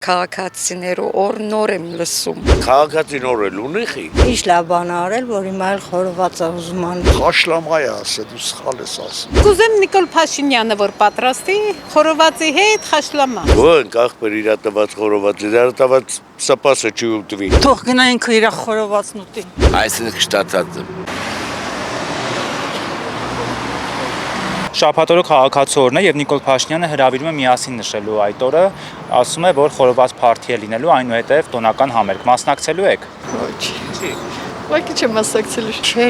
Քաղաքացիներու օր նոր եմ լսում։ Քաղաքացին օրել ունի խի։ Ինչ լավ բան արել, որ հիմա էլ խորոված է ուզում ան։ Խաշլամայ է ասել, դու սխալ ես ասում։ Կուզեմ Նիկոլ Փաշինյանը որ պատրաստի խորովածի հետ խաշլամա։ Ոնք ախպեր իրա տված խորովածի, դրա տված սպասը չի ուտվի։ Թող գնա ինքը իր խորովածն ուտի։ Այսինքն շտացած եմ։ Շաբաթօրը քաղաքացու օրն է եւ Նիկոլ Փաշինյանը հրավիրում է միասին նշելու այդ օրը, ասում է, որ խորոված փարթի է լինելու, այնուհետեւ տոնական համերգ մասնակցելու եք։ Չի։ Ուղղակի չեմ մասնակցելու։ Չէ։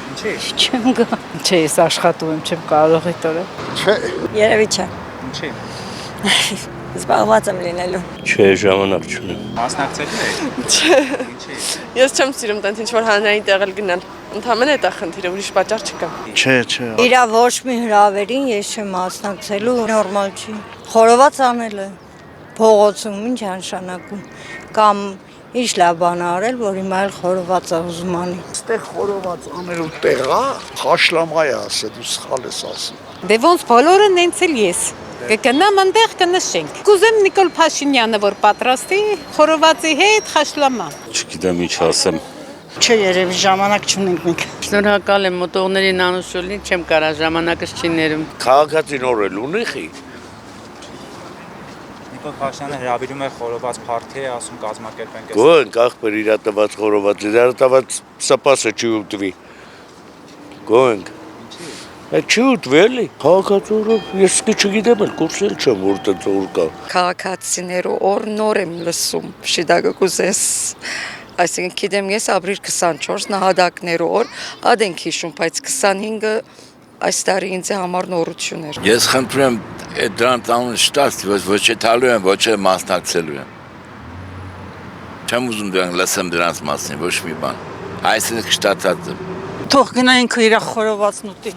Ինչի։ Չեմ գա։ Չէ, ես աշխատում եմ, չեմ կարող այդ օրը։ Չէ։ Երևի չէ։ Ինչի։ Զբաղված եմ լինելու։ Չէ, ժամանակ չունեմ։ Մասնակցելու եք։ Չէ։ Ինչի։ Ես չեմ սիրում տենց ինչ որ հանրային տեղել գնալ։ Ընդհանրապես դա խնդիրը, ուրիշ պատճառ չկա։ Չէ։ Իրա ոչ մի հրավերին ես չեմ մասնակցելու, նորմալ չի։ Խորոված անել է փողոցում, ինչ անշանակում կամ ինչ լավ բան արել, որ հիմա էլ խորոված է ուզում անի։ Այստեղ խորոված անելու տեղա խաշլամայ է ասել, դու սխալ ես ասում։ Դե ոնց բոլորը նենց էլ ես։ Կգնամ այնտեղ կնշենք։ Կուզեմ Նիկոլ Փաշինյանը որ պատրաստի խորովածի հետ խաշլամա։ Չգիտեմ ինչ ասեմ։ Չէ, երևի ժամանակ չունենք մենք։ Շնորհակալ եմ մոտողներին անուշուլին, չեմ կարա ժամանակս չի ներում։ Քաղաքացին օրել ունի խի։ Նիկոլ Փաշինյանը հրավիրում է խորոված փարթի, ասում կազմակերպենք։ Ոնք ախպեր իրա տված խորովածի, դրա տված սպասը չի ուտվի։ Ոնք։ Այդ չի ուտվի էլի։ Քաղաքացու օրը ես չգիտեմ էլ, կուրսել չեմ որ տենց օր կա։ Քաղաքացիներու օր նոր եմ լսում։ Շիդագը կուզես։ Այսինքն գիտեմ ես ապրիլ 24 նահատակներու օր ադենք հիշում, բայց 25-ը այս տարի ինձ համար նորություն էր։ Ես խնդրում եմ այդ դրանց անունը շտացի, ոչ է տալու եմ, ոչ է մասնակցելու եմ։ Չեմ ուզում դրանք լսեմ դրանց մասին, ոչ մի բան։ Այսինքն շտացած եմ։ Թող գնա ինքը իր խորովածն ուտի։